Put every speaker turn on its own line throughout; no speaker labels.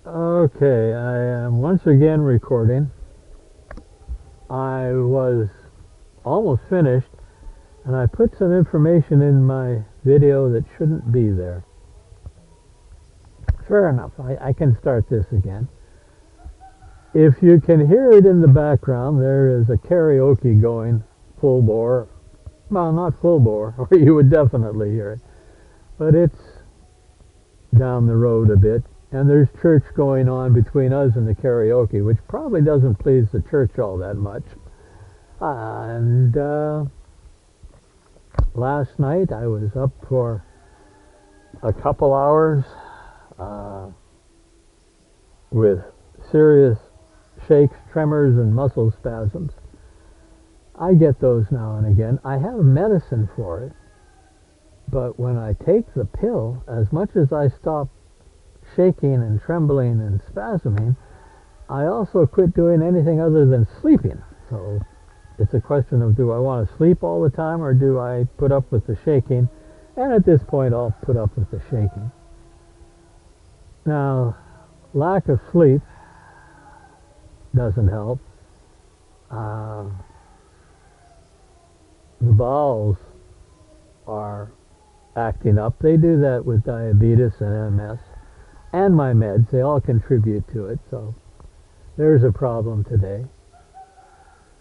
Okay, I am once again recording. I was almost finished and I put some information in my video that shouldn't be there. Fair enough, I can start this again. If you can hear it in the background, there is a karaoke going full bore. Well, not full bore, or you would definitely hear it. But it's down the road a bit. And there's church going on between us and the karaoke, which probably doesn't please the church all that much. And last night I was up for a couple hours uh, with serious shakes, tremors, and muscle spasms. I get those now and again. I have medicine for it, but when I take the pill, as much as I stop shaking and trembling and spasming, I also quit doing anything other than sleeping. So it's a question of, do I want to sleep all the time or do I put up with the shaking? And at this point, I'll put up with the shaking. Now, lack of sleep doesn't help. Uh, the bowels are acting up. They do that with diabetes and MS. And my meds, they all contribute to it. So there's a problem today.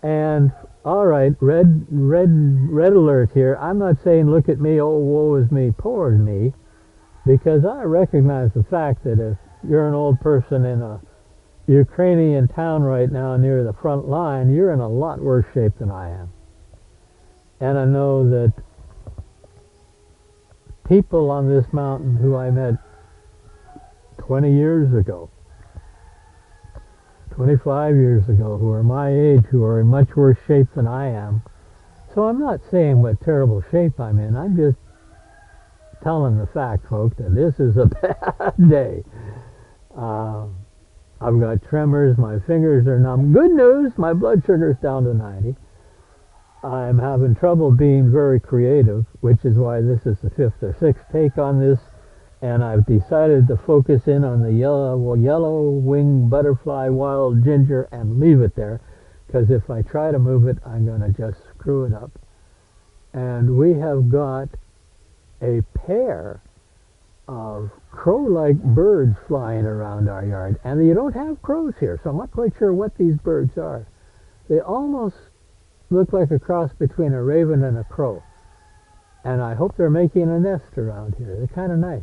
And all right, red alert here. I'm not saying look at me, oh woe is me, poor me, because I recognize the fact that if you're an old person in a Ukrainian town right now near the front line, you're in a lot worse shape than I am. And I know that people on this mountain who I met 20 years ago, 25 years ago, who are my age, who are in much worse shape than I am. So I'm not saying what terrible shape I'm in. I'm just telling the fact, folks, that this is a bad day. I've got tremors. My fingers are numb. Good news, my blood sugar's down to 90. I'm having trouble being very creative, which is why this is the fifth or sixth take on this. And I've decided to focus in on the yellow-winged butterfly wild ginger and leave it there, because if I try to move it, I'm going to just screw it up. And we have got a pair of crow-like birds flying around our yard. And you don't have crows here, so I'm not quite sure what these birds are. They almost look like a cross between a raven and a crow. And I hope they're making a nest around here. They're kind of nice.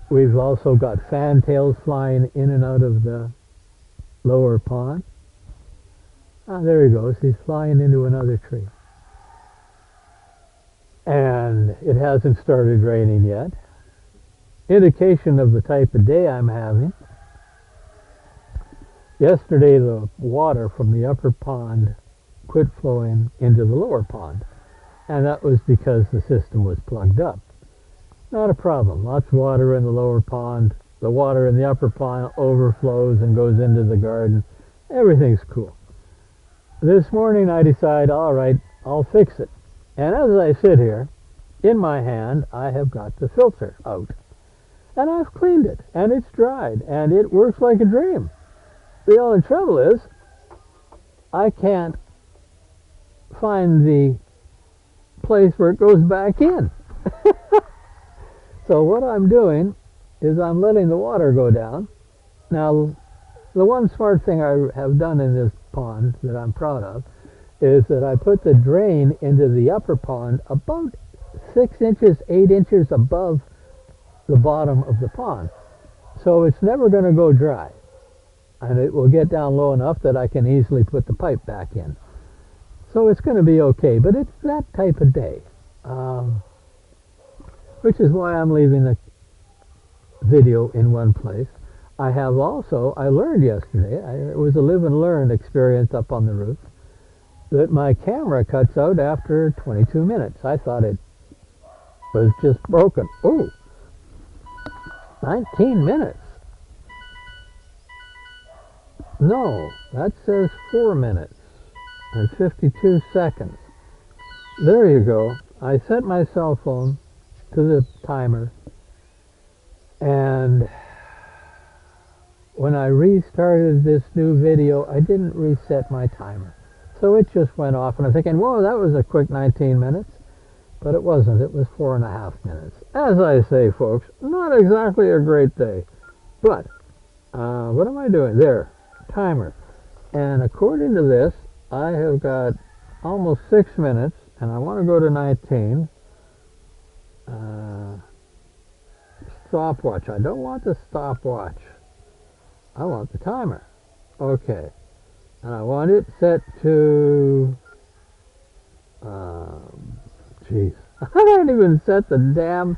We've also got fantails flying in and out of the lower pond. Ah, there he goes. He's flying into another tree. And it hasn't started raining yet. Indication of the type of day I'm having. Yesterday, the water from the upper pond quit flowing into the lower pond. And that was because the system was plugged up. Not a problem. Lots of water in the lower pond. The water in the upper pond overflows and goes into the garden. Everything's cool. This morning I decide, all right, I'll fix it. And as I sit here, in my hand, I have got the filter out. And I've cleaned it, and it's dried, and it works like a dream. The only trouble is, I can't find the place where it goes back in. So what I'm doing is I'm letting the water go down. Now, the one smart thing I have done in this pond that I'm proud of is that I put the drain into the upper pond about 6 inches, 8 inches above the bottom of the pond. So it's never going to go dry. And it will get down low enough that I can easily put the pipe back in. So it's going to be okay, but it's that type of day. Which is why I'm leaving the video in one place. I learned yesterday, it was a live and learn experience up on the roof, that my camera cuts out after 22 minutes. I thought it was just broken. Oh, 19 minutes. No, that says 4 minutes and 52 seconds. There you go. I set my cell phone to the timer, and when I restarted this new video, I didn't reset my timer. So it just went off, and I'm thinking, whoa, that was a quick 19 minutes. But it wasn't. It was 4.5 minutes. As I say, folks, not exactly a great day. But, what am I doing? There, timer. And according to this, I have got almost 6 minutes, and I want to go to 19. Stopwatch. I don't want the stopwatch. I want the timer. Okay. And I want it set to... Jeez. I haven't even set the damn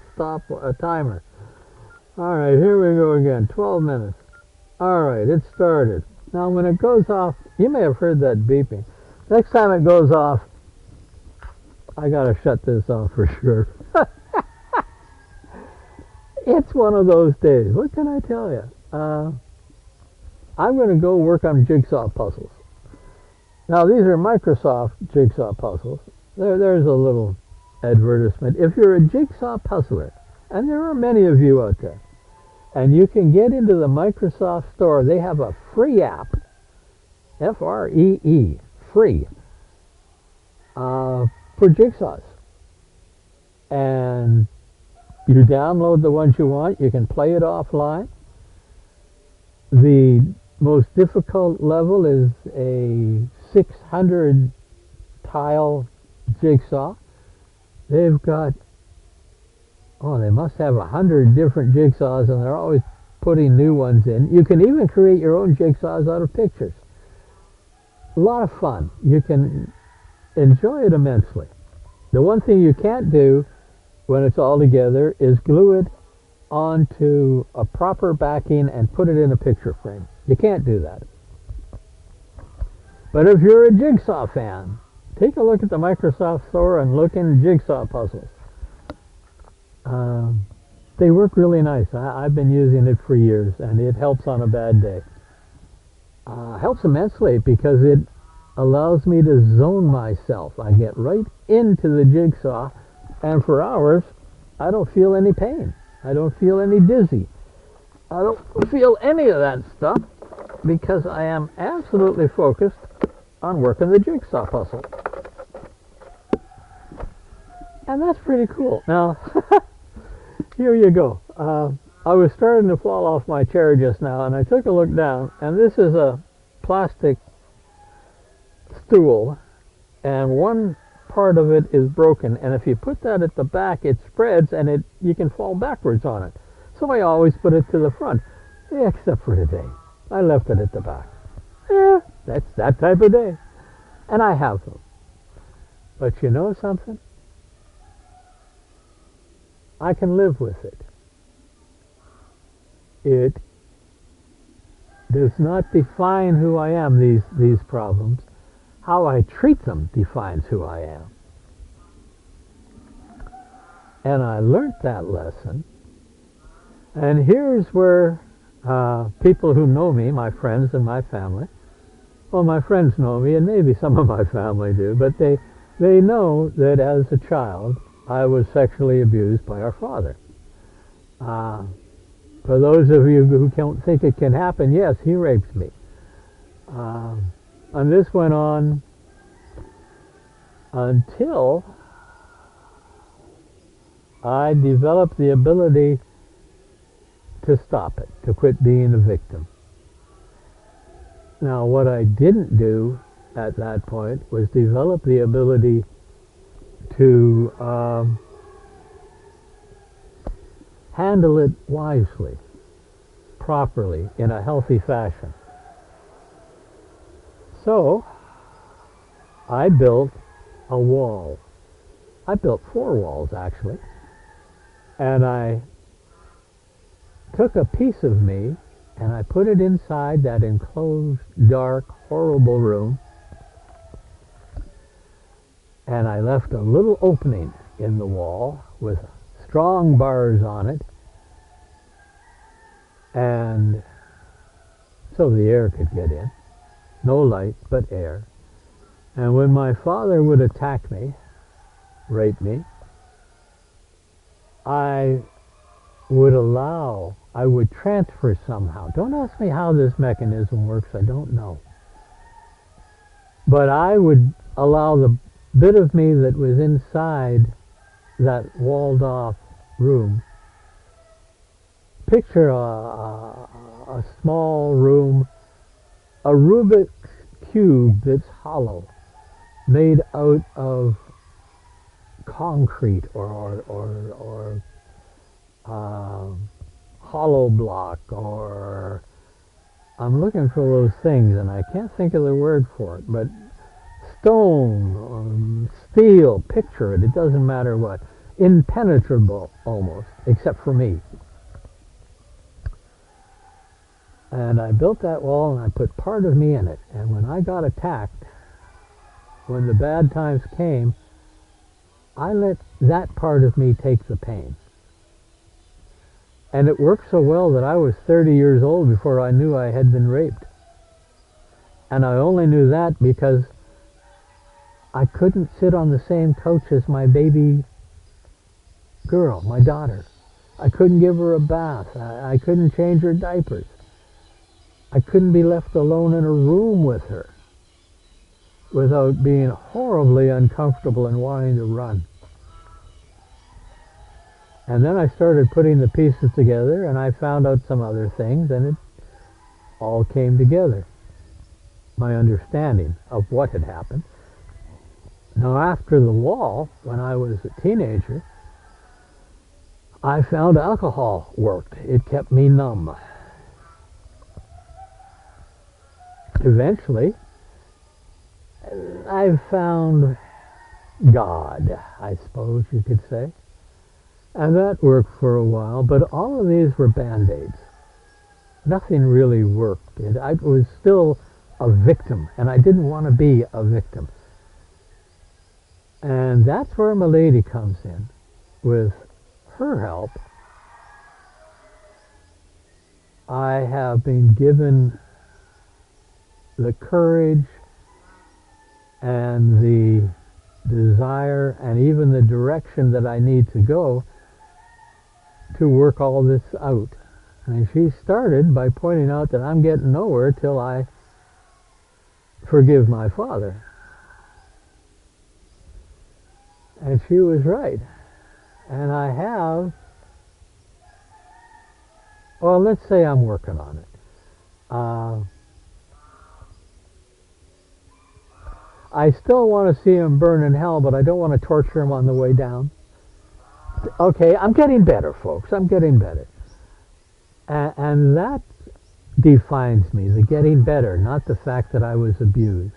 timer. Alright, here we go again. 12 minutes. Alright, it started. Now when it goes off, you may have heard that beeping. Next time it goes off, I gotta shut this off for sure. It's one of those days. What can I tell you? I'm going to go work on jigsaw puzzles. Now these are Microsoft jigsaw puzzles. There's a little advertisement. If you're a jigsaw puzzler, and there are many of you out there, and you can get into the Microsoft store, they have a free app, F-R-E-E, free, for jigsaws. And you download the ones you want. You can play it offline. The most difficult level is a 600 tile jigsaw. They've got, they must have 100 different jigsaws, and they're always putting new ones in. You can even create your own jigsaws out of pictures. A lot of fun. You can enjoy it immensely. The one thing you can't do when it's all together is glue it onto a proper backing and put it in a picture frame. You can't do that. But if you're a jigsaw fan, take a look at the Microsoft store and look in jigsaw puzzles. They work really nice. I've been using it for years, and it helps on a bad day. Helps immensely because it allows me to zone myself. I get right into the jigsaw, and for hours, I don't feel any pain. I don't feel any dizzy. I don't feel any of that stuff because I am absolutely focused on working the jigsaw puzzle. And that's pretty cool. Now, here you go. I was starting to fall off my chair just now, and I took a look down, and this is a plastic stool, and one part of it is broken, and if you put that at the back, it spreads, and you can fall backwards on it. So I always put it to the front, except for today. I left it at the back. That's that type of day. And I have them. But you know something? I can live with it. It does not define who I am, these problems. How I treat them defines who I am. And I learned that lesson. And here's where people who know me, my friends and my family, well, my friends know me, and maybe some of my family do, but they know that as a child, I was sexually abused by our father. For those of you who don't think it can happen, yes, he raped me. And this went on until I developed the ability to stop it, to quit being a victim. Now, what I didn't do at that point was develop the ability to handle it wisely, properly, in a healthy fashion. So, I built a wall. I built 4 walls, actually. And I took a piece of me and I put it inside that enclosed, dark, horrible room. And I left a little opening in the wall with strong bars on it. And so the air could get in. No light, but air. And when my father would attack me, rape me, I I would transfer somehow. Don't ask me how this mechanism works, I don't know. But I would allow the bit of me that was inside that walled off room. Picture a small room, a Rubik's Cube that's hollow, made out of concrete or hollow block, or I'm looking for those things and I can't think of the word for it, but stone, steel, picture it, it doesn't matter what. Impenetrable almost, except for me. And I built that wall and I put part of me in it. And when I got attacked, when the bad times came, I let that part of me take the pain. And it worked so well that I was 30 years old before I knew I had been raped. And I only knew that because I couldn't sit on the same couch as my baby girl, my daughter. I couldn't give her a bath. I couldn't change her diapers. I couldn't be left alone in a room with her without being horribly uncomfortable and wanting to run. And then I started putting the pieces together and I found out some other things and it all came together. My understanding of what had happened. Now after the wall, when I was a teenager, I found alcohol worked. It kept me numb. Eventually, I found God, I suppose you could say. And that worked for a while, but all of these were Band-Aids. Nothing really worked. I was still a victim, and I didn't want to be a victim. And that's where my lady comes in. With her help, I have been given the courage and the desire and even the direction that I need to go to work all this out. And she started by pointing out that I'm getting nowhere till I forgive my father. And she was right. And I have, well, let's say I'm working on it. I still want to see him burn in hell, but I don't want to torture him on the way down. Okay, I'm getting better, folks. I'm getting better. And that defines me, the getting better, not the fact that I was abused.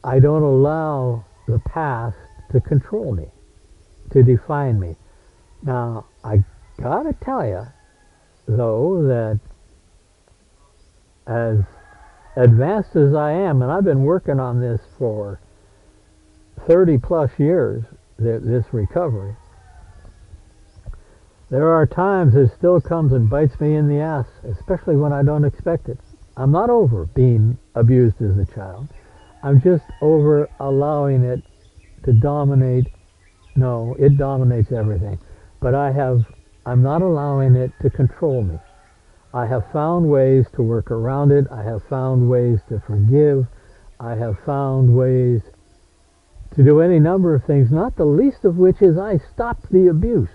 I don't allow the past to control me, to define me. Now, I gotta tell you, though, that as advanced as I am, and I've been working on this for 30 plus years, this recovery, there are times it still comes and bites me in the ass, especially when I don't expect it. I'm not over being abused as a child. I'm just over allowing it to dominate. No, it dominates everything. But I'm not allowing it to control me. I have found ways to work around it. I have found ways to forgive. I have found ways to do any number of things, not the least of which is I stopped the abuse.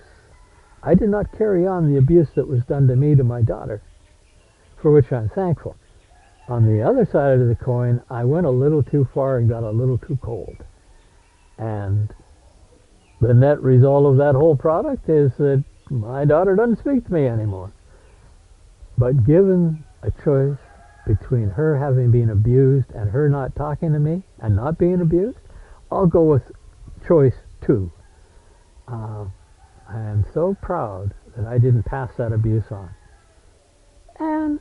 I did not carry on the abuse that was done to me to my daughter, for which I'm thankful. On the other side of the coin, I went a little too far and got a little too cold. And the net result of that whole product is that my daughter doesn't speak to me anymore. But given a choice between her having been abused and her not talking to me and not being abused, I'll go with choice 2. I am so proud that I didn't pass that abuse on. And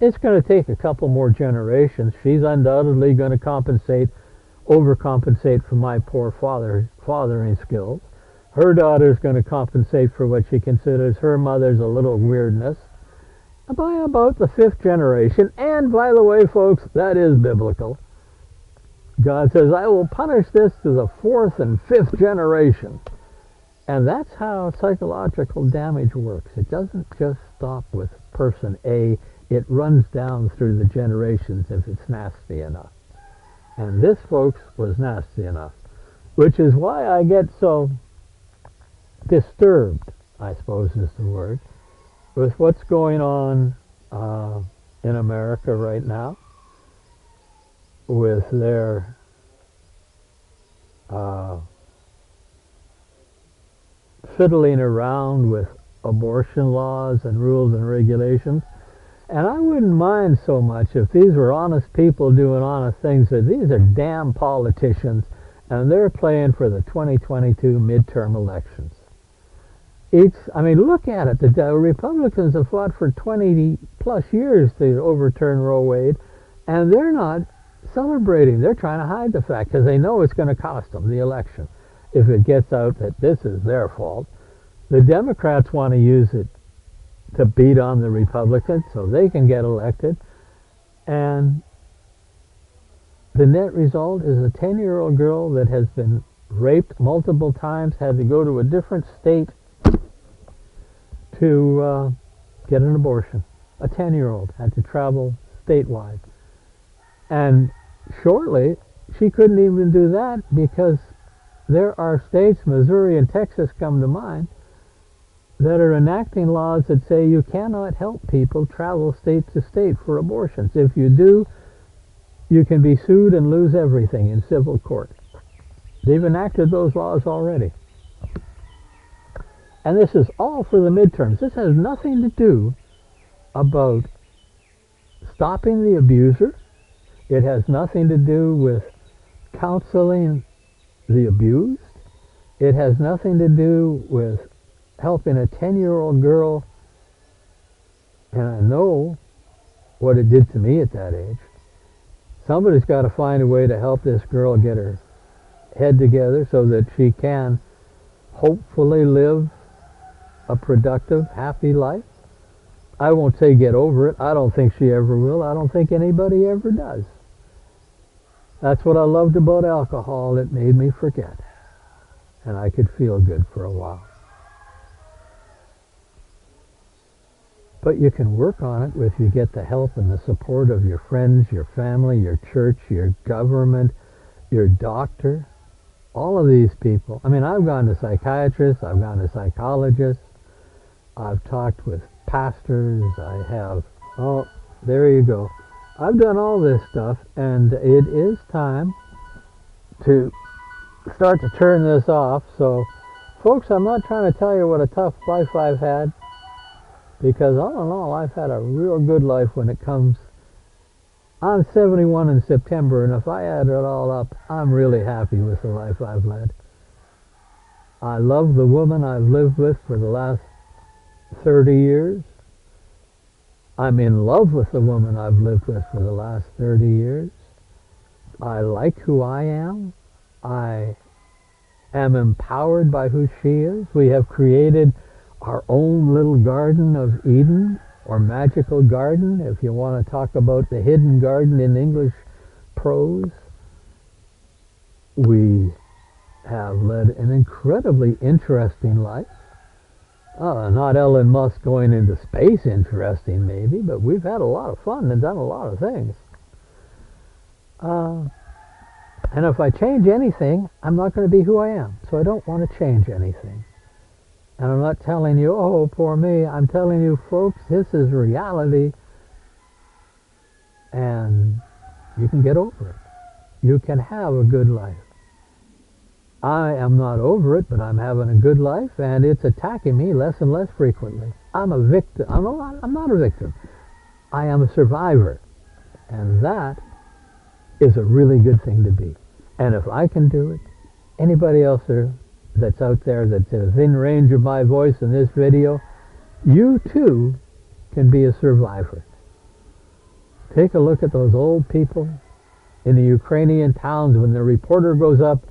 it's going to take a couple more generations. She's undoubtedly going to overcompensate for my poor fathering skills. Her daughter's going to compensate for what she considers her mother's a little weirdness by about the 5th generation. And by the way, folks, that is biblical. God says, I will punish this to the 4th and 5th generation. And that's how psychological damage works. It doesn't just stop with person A, it runs down through the generations if it's nasty enough. And this, folks, was nasty enough. Which is why I get so disturbed, I suppose is the word, with what's going on in America right now with their fiddling around with abortion laws and rules and regulations. And I wouldn't mind so much if these were honest people doing honest things, but these are damn politicians, and they're playing for the 2022 midterm elections. Look at it. The Republicans have fought for 20 plus years to overturn Roe Wade, and they're not celebrating. They're trying to hide the fact because they know it's going to cost them the election if it gets out that this is their fault. The Democrats want to use it to beat on the Republicans so they can get elected. And the net result is a 10-year-old girl that has been raped multiple times, had to go to a different state to get an abortion. A 10-year-old had to travel statewide. And shortly, she couldn't even do that because there are states, Missouri and Texas come to mind, that are enacting laws that say you cannot help people travel state to state for abortions. If you do, you can be sued and lose everything in civil court. They've enacted those laws already. And this is all for the midterms. This has nothing to do about stopping the abuser. It has nothing to do with counseling the abused. It has nothing to do with helping a 10-year-old girl, and I know what it did to me at that age. Somebody's got to find a way to help this girl get her head together so that she can hopefully live a productive, happy life. I won't say get over it. I don't think she ever will. I don't think anybody ever does. That's what I loved about alcohol. It made me forget. And I could feel good for a while. But you can work on it if you get the help and the support of your friends, your family, your church, your government, your doctor, all of these people. I've gone to psychiatrists, I've gone to psychologists, I've talked with pastors, there you go. I've done all this stuff, and it is time to start to turn this off. So, folks, I'm not trying to tell you what a tough life I've had, because all in all, I've had a real good life when it comes. I'm 71 in September, and if I add it all up, I'm really happy with the life I've led. I love the woman I've lived with for the last 30 years. I'm in love with the woman I've lived with for the last 30 years. I like who I am. I am empowered by who she is. We have created our own little garden of Eden, or magical garden, if you want to talk about the hidden garden in English prose. We have led an incredibly interesting life. Not Elon Musk going into space interesting, maybe, but we've had a lot of fun and done a lot of things. And if I change anything, I'm not going to be who I am, so I don't want to change anything. And I'm not telling you, oh, poor me. I'm telling you, folks, this is reality. And you can get over it. You can have a good life. I am not over it, but I'm having a good life, and it's attacking me less and less frequently. I'm a victim. I'm not a victim. I am a survivor. And that is a really good thing to be. And if I can do it, anybody else that's out there that's within range of my voice in this video, you too can be a survivor. Take a look at those old people in the Ukrainian towns when the reporter goes up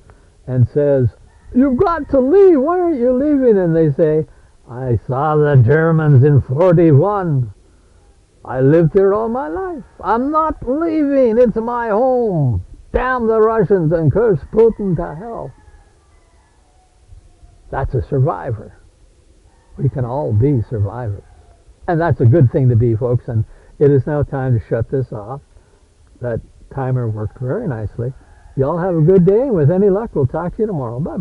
and says, "You've got to leave, why aren't you leaving?" And they say, "I saw the Germans in 41. I lived here all my life. I'm not leaving, it's my home. Damn the Russians and curse Putin to hell." That's a survivor. We can all be survivors. And that's a good thing to be, folks. And it is now time to shut this off. That timer worked very nicely. Y'all have a good day. And with any luck, we'll talk to you tomorrow. Bye-bye.